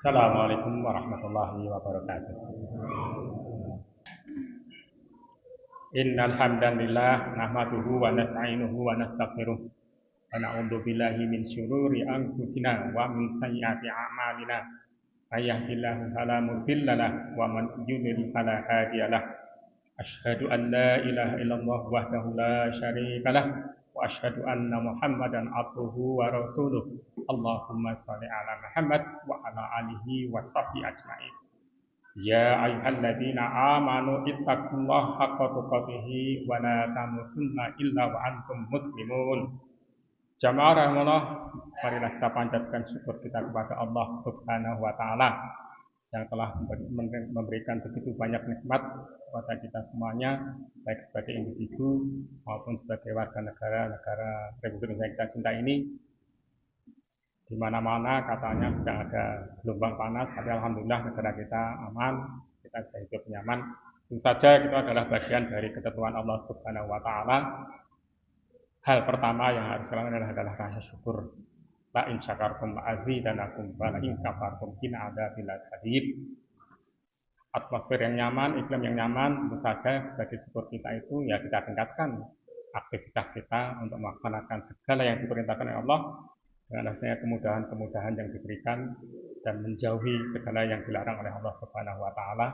Assalamualaikum warahmatullahi wabarakatuh. Innal hamdalillah nahmaduhu wa nasta'inuhu wa nastaghfiruh wa na'udzu billahi min syururi anfusina wa min sayyiati a'malina. May yahdihillahu fala mudhillalah wa man yudlil fala hadiyalah. Asyhadu an la ilaha illallah wahdahu la syarikalah wa asyhadu anna Muhammadan abduhu wa rasuluh. Allahumma shalli ala Muhammad wa ala alihi wa sahbihi ajmain. Ya ayyuhalladzina amanu ittaqullaha haqqa tuqatih wa la tamutunna illa wa antum muslimun. Jamaah rahimahullah, marilah kita panjatkan syukur kita kepada Allah Subhanahu wa taala yang telah memberikan begitu banyak nikmat kepada kita semuanya, baik sebagai individu maupun sebagai warga negara Republik Indonesia yang kita cinta ini. Di mana-mana katanya sedang ada gelombang panas, tapi alhamdulillah negara kita aman, kita bisa hidup nyaman. Tentu saja itu adalah bagian dari ketentuan Allah Subhanahu wa taala. Hal pertama yang harus dilakukan adalah rasa syukur. La in syakartum la azidanakum wa la in kafartum inna adzabil syadid. Atmosfer yang nyaman, iklim yang nyaman, tentu saja sebagai syukur kita itu ya kita tingkatkan aktivitas kita untuk melaksanakan segala yang diperintahkan oleh Allah dengan adanya kemudahan-kemudahan yang diberikan dan menjauhi segala yang dilarang oleh Allah Subhanahu wa taala,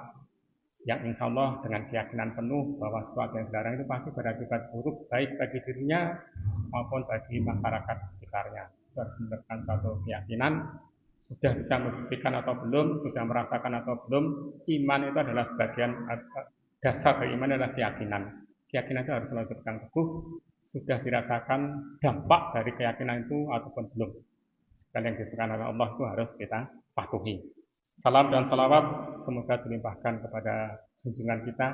yang insya Allah dengan keyakinan penuh bahwa sesuatu yang dilarang itu pasti berakibat buruk baik bagi dirinya maupun bagi masyarakat di sekitarnya. Itu harus merupakan suatu keyakinan. Sudah bisa membuktikan atau belum, sudah merasakan atau belum, iman itu adalah sebagian dasar dari iman adalah keyakinan. Keyakinan itu harus selalu berpegang teguh. Sudah dirasakan dampak dari keyakinan itu ataupun belum. Segala yang diberikan oleh Allah itu harus kita patuhi. Salam dan salawat semoga dilimpahkan kepada junjungan kita,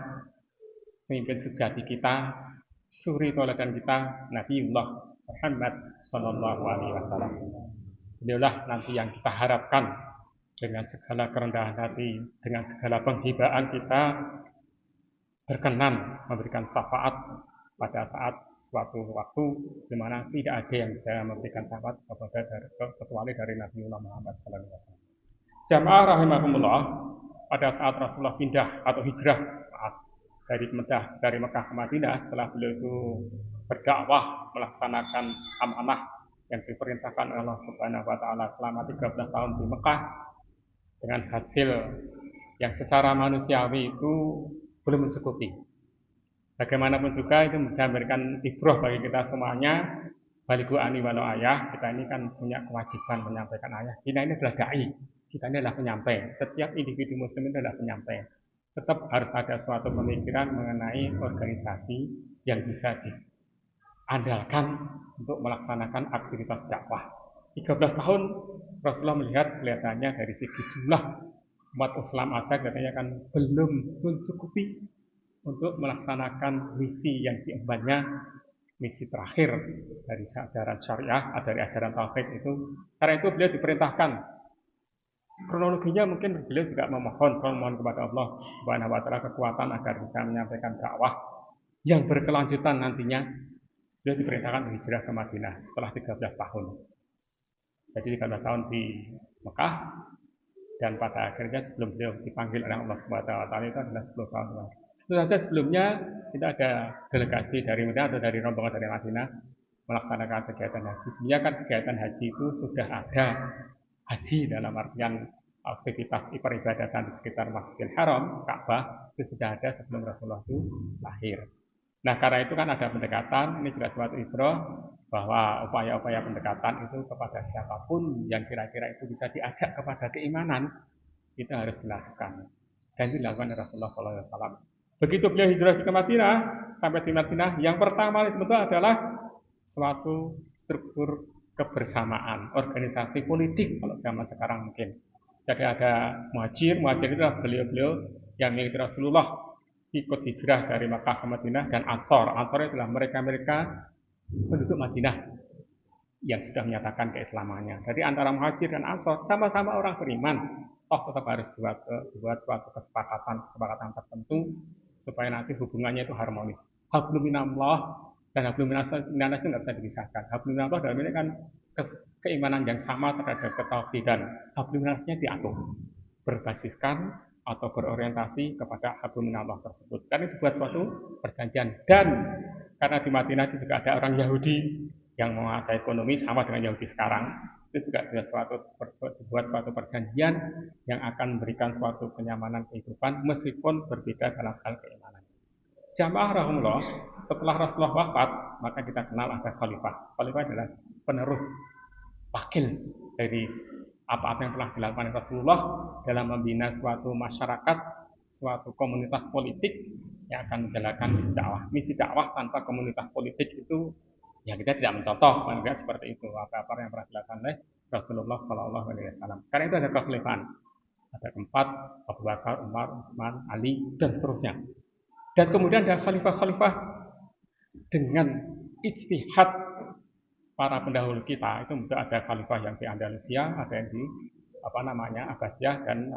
pemimpin sejati kita, suri tauladan kita, Nabiullah Muhammad Sallallahu Alaihi Wasallam. Beliaulah nanti yang kita harapkan dengan segala kerendahan hati, dengan segala penghibaan kita berkenan memberikan syafaat pada saat suatu waktu di mana tidak ada yang bisa memberikan syafaat kecuali dari Nabiullah Muhammad Sallallahu Alaihi Wasallam. Jamaah rahimahumullah, pada saat Rasulullah pindah atau hijrah dari Mekah ke Madinah, setelah beliau itu berdakwah melaksanakan amanah yang diperintahkan oleh Allah Subhanahu wa taala selama 13 tahun di Mekah dengan hasil yang secara manusiawi itu belum mencukupi. Bagaimanapun juga itu bisa memberikan ibrah bagi kita semuanya. Baligu ani walau ayah, kita ini kan punya kewajiban menyampaikan ayah. Kita ini adalah dai, kita ini adalah penyampai. Setiap individu muslim itu adalah penyampai. Tetap harus ada suatu pemikiran mengenai organisasi yang bisa diandalkan untuk melaksanakan aktivitas dakwah. 13 tahun Rasulullah melihat kelihatannya dari segi jumlah umat Islam aja katanya kan belum mencukupi untuk melaksanakan misi yang diembannya, misi terakhir dari ajaran syariah, dari ajaran tauhid itu. Karena itu beliau diperintahkan. Kronologinya mungkin beliau juga memohon kepada Allah Subhanahu wa taala kekuatan agar bisa menyampaikan dakwah yang berkelanjutan nantinya. Beliau diperintahkan hijrah ke Madinah setelah 13 tahun. Jadi 13 tahun di Mekah, dan pada akhirnya sebelum beliau dipanggil oleh Allah Subhanahu wa taala itu adalah 10 tahun. Tentu saja sebelumnya kita ada delegasi dari Madinah atau dari rombongan dari Madinah melaksanakan kegiatan haji. Sebenarnya kan kegiatan haji itu sudah ada. Haji dalam artian aktivitas peribadatan di sekitar Masjidil Haram, Ka'bah, itu sudah ada sebelum Rasulullah itu lahir. Nah, karena itu kan ada pendekatan, ini juga suatu ibrah bahwa upaya-upaya pendekatan itu kepada siapapun yang kira-kira itu bisa diajak kepada keimanan, itu harus dilakukan. Dan itu dilakukan oleh Rasulullah SAW. Begitu beliau hijrah ke Madinah, sampai di Madinah, yang pertama itu adalah suatu struktur kebersamaan, organisasi politik kalau zaman sekarang mungkin. Jadi ada muhajir itu adalah beliau-beliau yang mengikuti Rasulullah ikut hijrah dari Makkah ke Madinah, dan Ansor adalah mereka-mereka penduduk Madinah yang sudah menyatakan keislamannya. Jadi antara muhajir dan Ansor sama-sama orang beriman, tetap harus buat suatu kesepakatan tertentu supaya nanti hubungannya itu harmonis. Hablum minallah dan hablum minas itu nggak bisa dipisahkan. Hablum minallah dalam ini kan keimanan yang sama terhadap ketauhidan. Hablum diatur, berbasiskan atau berorientasi kepada hablum minallah tersebut. Dan itu buat suatu perjanjian. Dan karena di Madinah itu juga ada orang Yahudi yang menguasai ekonomi sama dengan Yahudi sekarang, itu juga dibuat suatu perjanjian yang akan memberikan suatu kenyamanan kehidupan meskipun berbeda dalam hal keimanan. Jamaah rahimahullah, setelah Rasulullah wafat, maka kita kenal ada khalifah. Khalifah adalah penerus, wakil dari apa-apa yang telah dilakukan Rasulullah dalam membina suatu masyarakat, suatu komunitas politik yang akan menjalankan misi dakwah. Misi dakwah tanpa komunitas politik itu, ya kita tidak mencontoh, enggak seperti itu. Apa-apa yang pernah dilakukan oleh Rasulullah Sallallahu Alaihi Wasallam. Karena itu ada kekhalifahan. Ada keempat, Abu Bakar, Umar, Utsman, Ali, dan seterusnya. Dan kemudian ada khalifah-khalifah dengan ijtihad para pendahulu kita. Itu ada khalifah yang di Andalusia, ada yang di Abbasiyah dan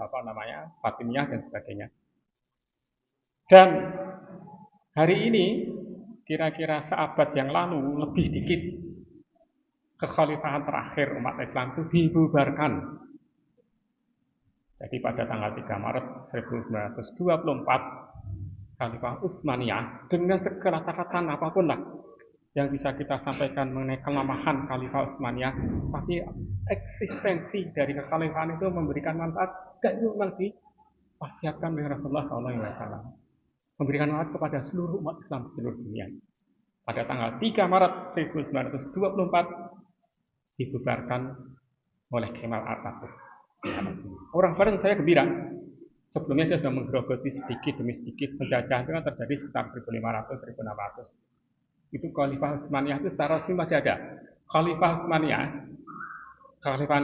Fatimiyah dan sebagainya. Dan hari ini kira-kira seabad yang lalu lebih dikit kekhalifahan terakhir umat Islam itu dibubarkan. Jadi pada tanggal 3 Maret 1924 Khalifah Utsmaniyah dengan segala catatan apapun lah yang bisa kita sampaikan mengenai kelemahan Khalifah Utsmaniyah, tapi eksistensi dari kekhalifahan itu memberikan manfaat dan itu memang diwasiatkan oleh Rasulullah SAW, memberikan manfaat kepada seluruh umat Islam di seluruh dunia. Pada tanggal 3 Maret 1924 dibubarkan oleh Kemal Atatürk. Orang Barat saya gembira. Sebelumnya dia sudah menggerogoti sedikit demi sedikit. Penjajahan itu kan terjadi sekitar 1500-1600. Itu Khalifah Utsmaniyah itu secara resmi masih ada. Khalifah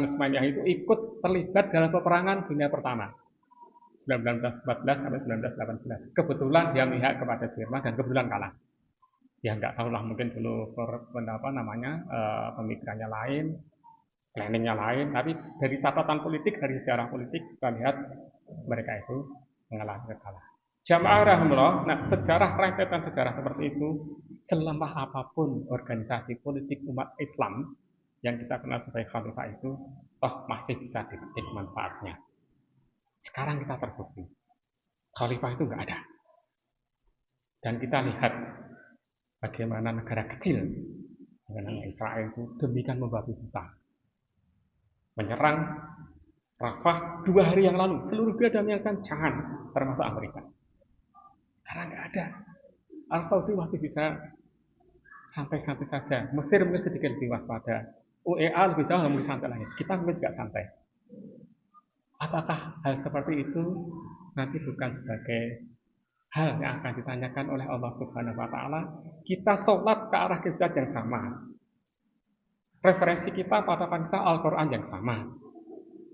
Utsmaniyah itu ikut terlibat dalam peperangan dunia pertama 1914 sampai 1918. Kebetulan dia memihak kepada Jerman dan kebetulan kalah. Ya nggak tahu lah, mungkin dulu pemikirannya lain, planningnya lain. Tapi dari catatan politik, dari sejarah politik kita lihat mereka itu mengalami kekalahan. Jamaah rahimahullah, nah sejarah, rentetan sejarah seperti itu, selemah apapun organisasi politik umat Islam yang kita kenal sebagai khalifah itu, toh masih bisa dipetik manfaatnya. Sekarang kita terbukti, khalifah itu nggak ada. Dan kita lihat bagaimana negara kecil dengan Israel itu demikian membabi buta, menyerang Rafah 2 hari yang lalu. Seluruh dunia sudah menyatakan jangan, termasuk Amerika. Karena nggak ada. Arab Saudi masih bisa santai-santai saja. Mesir mungkin sedikit lebih waspada. UEA lebih jauh mungkin santai lagi. Kita mungkin juga santai. Apakah hal seperti itu nanti bukan sebagai hal yang akan ditanyakan oleh Allah Subhanahu Wa Taala? Kita sholat ke arah kiblat yang sama. Referensi kita pada Al-Quran yang sama.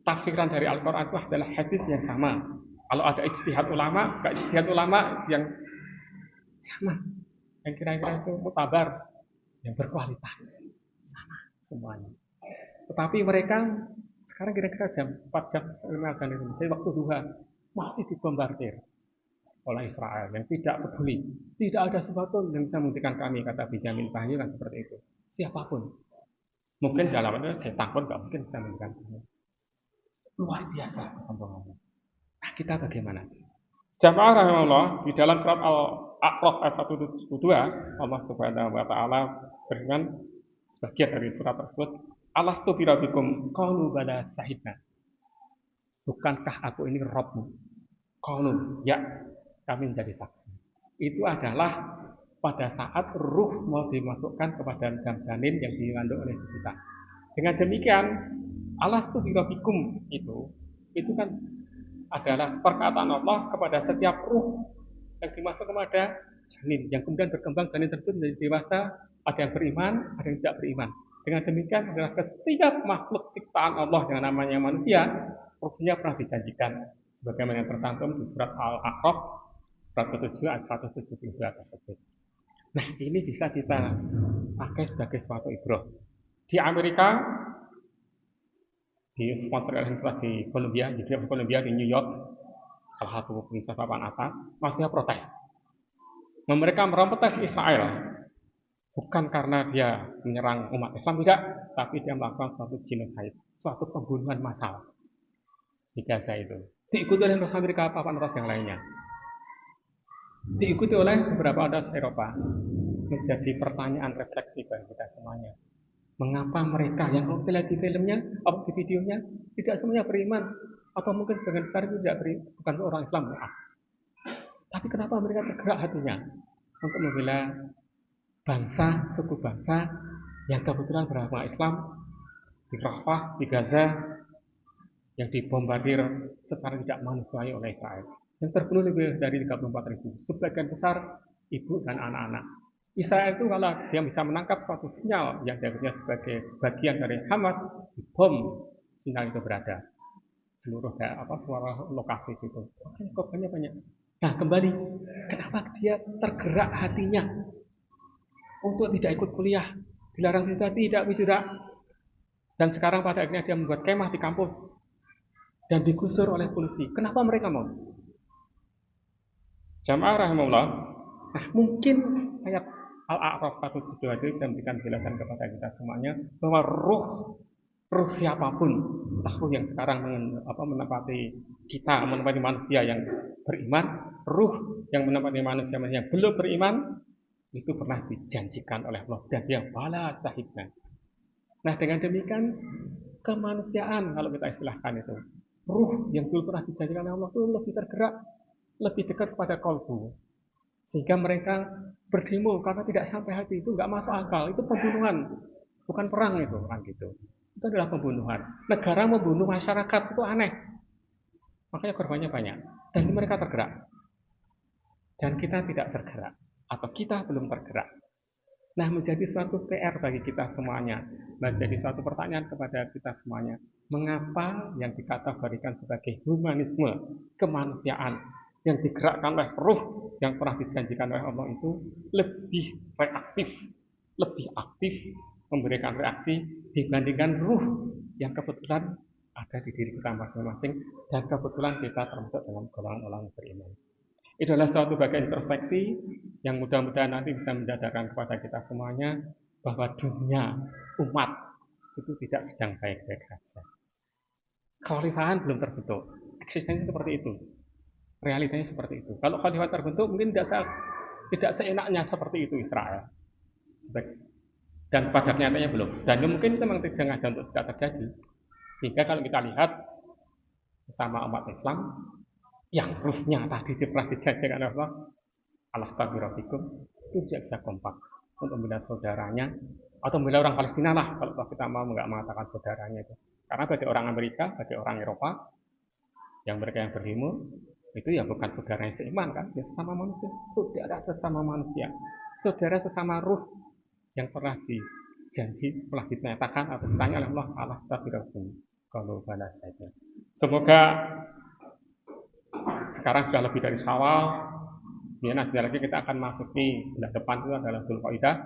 Tafsiran dari Al-Quran itu adalah hadis yang sama. Kalau ada ijtihad ulama, yang sama, yang kira-kira itu mutabar, yang berkualitas, sama semuanya. Tetapi mereka sekarang kira-kira jam 4 jam 5 jam itu, jadi waktu duha masih dibombardir oleh Israel yang tidak peduli. Tidak ada sesuatu yang bisa menghentikan kami, kata Benjamin Netanyahu kan seperti itu. Siapapun, mungkin dalam itu setan pun nggak mungkin bisa menghentikan kami. Luar biasa kesombongannya. Nah, kita bagaimana? Jamaah rahimahullah, di dalam surat Al-A'raf ayat 172, Allah Subhanahu Wa Taala berfirman sebagian dari surat tersebut, Alastu birabbikum qalu bala sahidna. Bukankah aku ini Rabbmu? Qalu, ya, kami menjadi saksi. Itu adalah pada saat ruh mau dimasukkan kepada dalam janin yang dikandung oleh kita. Dengan demikian, Alastu birabbikum itu kan adalah perkataan Allah kepada setiap ruh yang dimasukkan kepada janin, yang kemudian berkembang janin tersebut menjadi dewasa, ada yang beriman, ada yang tidak beriman. Dengan demikian adalah setiap makhluk ciptaan Allah yang namanya manusia, ruhnya pernah dijanjikan sebagaimana yang tercantum di surat Al-A'raf surat ke-7 ayat 172 tersebut. Nah, ini bisa kita pakai sebagai suatu ibrah. Di Amerika, di sponsor oleh di Columbia, di New York, salah satu universitas papan atas, maksudnya protes. Mereka memprotes Israel Bukan karena dia menyerang umat Islam, tidak, tapi dia melakukan suatu genocide, suatu pembunuhan massal di Gaza itu. Diikuti oleh Ras Amerika, papan ras yang lainnya. Diikuti oleh beberapa ras Eropa. Menjadi pertanyaan refleksi bagi kita semuanya. Mengapa mereka yang kalau kita lihat di filmnya, atau di videonya, tidak semuanya beriman, atau mungkin sebagian besar itu tidak bukan orang Islam, maaf. Tapi kenapa mereka tergerak hatinya untuk membela bangsa, suku bangsa yang kebetulan beragama Islam di Rafah, di Gaza, yang dibombardir secara tidak manusiawi oleh Israel. Yang terbunuh lebih dari 34.000, sebagian besar ibu dan anak-anak. Israel itu kalau dia bisa menangkap suatu sinyal yang dianggapnya sebagai bagian dari Hamas, bom sinyal itu berada seluruh suara lokasi situ. Korbannya banyak. Nah kembali, kenapa dia tergerak hatinya untuk tidak ikut kuliah, dilarang wisuda, tidak wisuda, dan sekarang pada akhirnya dia membuat kemah di kampus dan digusur oleh polisi. Kenapa mereka mau? Jamaah rahimahullah. Nah mungkin ayat Al-A'raf 172 itu memberikan penjelasan kepada kita semuanya bahwa ruh siapapun, entah ruh yang sekarang menempati kita, menempati manusia yang beriman, ruh yang menempati manusia yang belum beriman, itu pernah dijanjikan oleh Allah dan dia bala sahibna. Nah dengan demikian kemanusiaan kalau kita istilahkan itu, ruh yang dulu pernah dijanjikan oleh Allah itu lebih tergerak, lebih dekat kepada kalbu, sehingga mereka berdemo karena tidak sampai hati. Itu nggak masuk akal, itu pembunuhan, bukan perang itu kan gitu. Itu adalah pembunuhan. Negara membunuh masyarakat itu aneh, makanya korbannya banyak dan mereka tergerak dan kita tidak tergerak atau kita belum tergerak. Nah menjadi suatu PR bagi kita semuanya, menjadi suatu pertanyaan kepada kita semuanya, mengapa yang dikategorikan sebagai humanisme, kemanusiaan yang digerakkan oleh ruh yang pernah dijanjikan oleh Allah itu lebih reaktif, lebih aktif memberikan reaksi dibandingkan ruh yang kebetulan ada di diri kita masing-masing dan kebetulan kita termasuk dalam golongan orang beriman. Itu adalah suatu bagian introspeksi yang mudah-mudahan nanti bisa mendadarkan kepada kita semuanya bahwa dunia umat itu tidak sedang baik-baik saja. Kekhalifahan belum terbentuk, eksistensi seperti itu, realitanya seperti itu. Kalau khalifah terbentuk mungkin tidak seenaknya seperti itu Israel. Dan pada kenyataannya belum. Dan mungkin itu memang sengaja untuk tidak terjadi. Sehingga kalau kita lihat sesama umat Islam yang ruhnya tadi pernah dijanjikan Allah, alastaghfirullahaladzim, itu tidak bisa kompak untuk membela saudaranya atau membela orang Palestina lah kalau kita mau nggak mengatakan saudaranya itu. Karena bagi orang Amerika, bagi orang Eropa yang mereka yang berdemo itu ya bukan saudara yang seiman kan, ya sesama manusia, saudara sesama manusia, saudara sesama ruh yang pernah dijanji, pernah dinyatakan atau ditanya oleh Allah, alastaghfirullahaladzim, kalau balas saja. Semoga sekarang sudah lebih dari Syawal. Sebenarnya nanti lagi kita akan masuki bulan depan itu adalah Dzulqa'dah.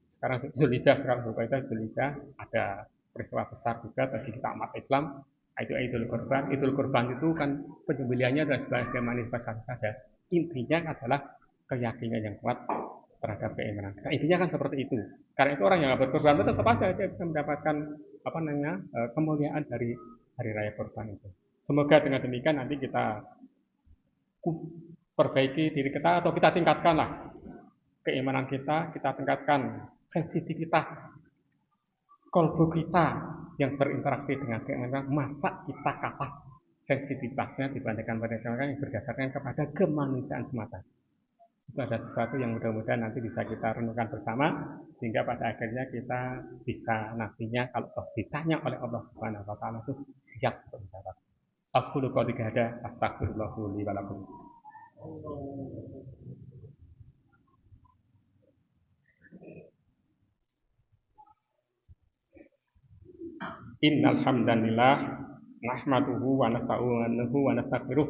Sekarang Zulhijjah, sekarang Dzulqa'dah, Zulhijjah ada peristiwa besar juga bagi kita umat Islam. Itu Idul Kurban. Idul Kurban itu kan penyembelihannya adalah sebagai manifestasi saja. Intinya adalah keyakinan yang kuat terhadap keimanan. Nah, intinya kan seperti itu. Karena itu orang yang berkorban itu tetap aja dia bisa mendapatkan kemuliaan dari hari raya kurban itu. Semoga dengan demikian nanti kita perbaiki diri kita atau kita tingkatkanlah keimanan kita tingkatkan sensitivitas kolbu kita yang berinteraksi dengan keimanan, masa kita kalah sensitivitasnya dibandingkan mereka yang berdasarkan kepada kemanusiaan semata. Itu ada sesuatu yang mudah-mudahan nanti bisa kita renungkan bersama sehingga pada akhirnya kita bisa nantinya kalau ditanya oleh Allah Subhanahu wa taala itu siap untuk menjawab. Aku lupa ada astagfirullahaladzim li wa lakum. Innal hamdalillah nahmaduhu wa nasta'inuhu wa nastaghfiruh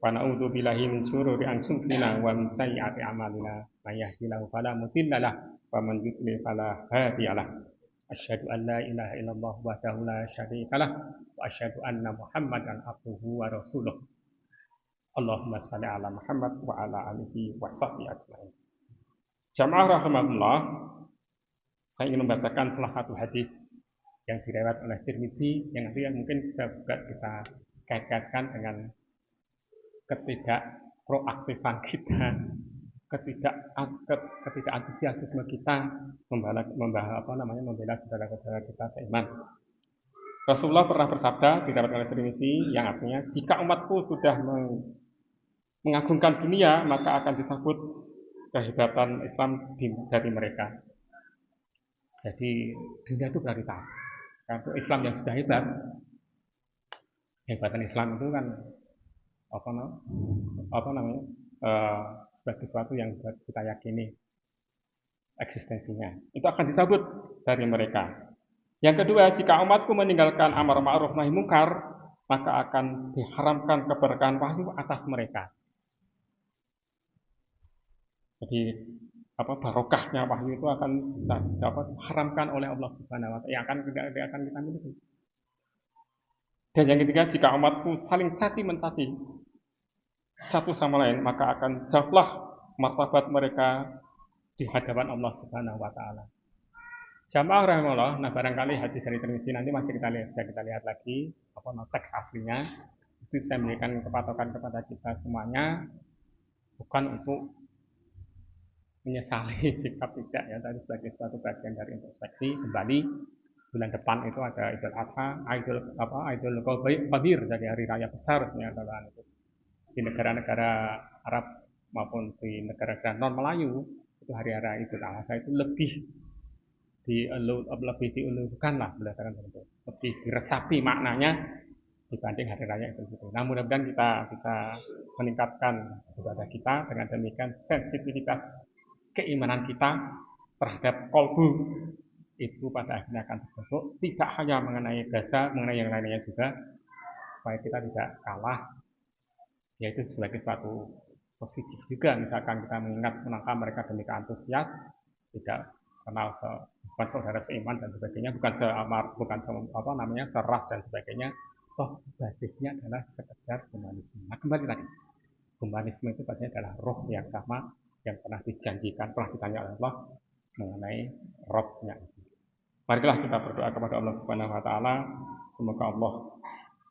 wa na'udzu billahi min syururi anfusina wa min sayyiati a'malina may yahdihillahu fala mudilla lahu wa man yudlil fala hadiya lahu. Asyhadu an la ilaha illallah wahdahu la syarika lahu wa asyhadu anna Muhammadan abduhu wa rasuluh. Allahumma shalli ala Muhammad wa ala alihi wa sahbihi ajmain. Jamaah rahimahullah, Saya ingin membacakan salah satu hadis yang direwat oleh Tirmizi yang nanti yang mungkin bisa juga kita kait-kaitkan dengan ketidak proaktifan kita, ketidak ketidak antusiasme kita membela saudara-saudara kita seiman. Rasulullah pernah bersabda didapatkan oleh Tirmizi yang artinya jika umatku sudah mengagungkan dunia maka akan dicabut kehebatan Islam dari mereka. Jadi dunia itu prioritas. Kalau Islam yang sudah hebat, hebatan Islam itu kan apa namanya sebagai sesuatu yang kita yakini eksistensinya, itu akan dicabut dari mereka. Yang kedua, jika umatku meninggalkan amar ma'ruf nahi mungkar, maka akan diharamkan keberkahan wahyu atas mereka. Jadi barokahnya wahyu itu akan diharamkan oleh Allah Subhanahu wa taala, yang akan kita miliki. Dan yang ketiga, jika umatku saling caci mencaci satu sama lain, maka akan jauhlah martabat mereka di hadapan Allah Subhanahu wa taala. Jamaah rahimahullah, nah barangkali hadis dari Tirmizi nanti masih bisa kita lihat lagi teks aslinya. Itu bisa memberikan kepatokan kepada kita semuanya, bukan untuk menyesali sikap tidak ya, tapi sebagai suatu bagian dari introspeksi kembali. Bulan depan itu ada Idul Adha, Idul Qadir, jadi hari raya besar sebenarnya itu di negara-negara Arab maupun di negara-negara non Melayu. Itu hari-hari Idul Adha itu lebih diulukan lah berdasarkan itu, lebih diresapi maknanya dibanding hari raya Idul Fitri. Nah, mudah-mudahan kita bisa meningkatkan ibadah kita, dengan demikian sensitivitas keimanan kita terhadap kolbu itu pada akhirnya akan terbentuk, tidak hanya mengenai bahasa, mengenai yang lainnya juga, supaya kita tidak kalah, yaitu sebagai suatu positif juga. Misalkan kita menangkap mereka demikian antusias, tidak kenal bukan saudara seiman dan sebagainya, bukan seras dan sebagainya, toh basisnya adalah sekedar humanisme. Nah, kembali lagi, humanisme itu pastinya adalah roh yang sama yang pernah dijanjikan, pernah ditanya oleh Allah mengenai rohnya. Marilah kita berdoa kepada Allah Subhanahu wa taala, semoga Allah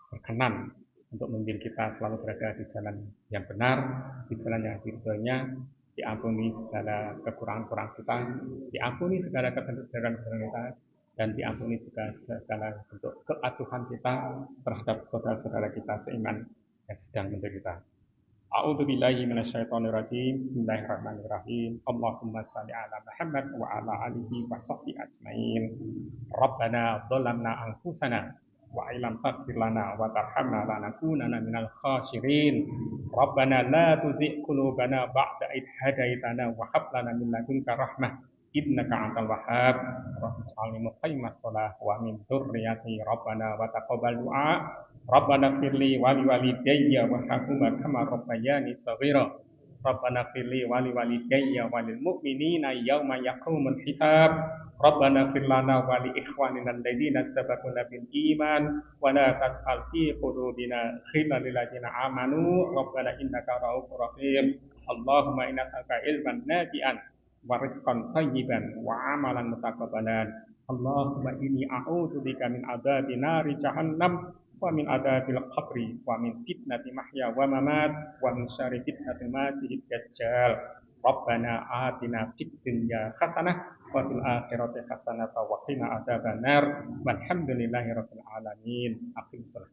berkenan untuk membimbing kita selalu berada di jalan yang benar, di jalan yang diridhoinya, diampuni segala kekurangan-kekurangan kita, diampuni segala kesalahan kita, dan diampuni juga segala bentuk keacuhan kita terhadap saudara-saudara kita seiman yang sedang menderita. A'udzu billahi minasyaitonir rajim. Bismillahirrahmanirrahim. Allahumma shalli ala Muhammad wa ala alihi wa sahbihi ajmain. Rabbana dzalamna anfusana wa illam taghfir lana wa tarhamna lanakunanna minal khasirin. Rabbana la tuzigh qulubana ba'da idh hadaitana wa hab lana min ladunka rahmah innaka antal wahhab. Rabbij'alni muqimas shalah wa min dzurriyyati rabbana wa taqabbal du'a. Rabbana firli wali walidayya wa hakuma kama rabbayani shaghira. Rabbana firli wali walidayya walil mu'minina yauma yaqumul hisab. Rabbana fir lana wa li ikhwanina alladziina sabaquna bil iman wa la taj'al fi qulubina ghillan lil ladzina amanu rabbana innaka ra'ufur rahim. Allahumma inna nas'aluka ilman nafi'an wa rizqan thayyiban wa amalan mutaqabbalan. Allahumma inni a'udzu bika min adzabi nari jahannam wa min adzabil qabri wa min fitnati mahya wa mamat wa min syarri fitnatil masiihid dajjal. Rabbana atina fid dunya hasanah wa fil akhirati hasanah wa qina adzabannar. Walhamdulillahirabbil alamin. Aqim shalah.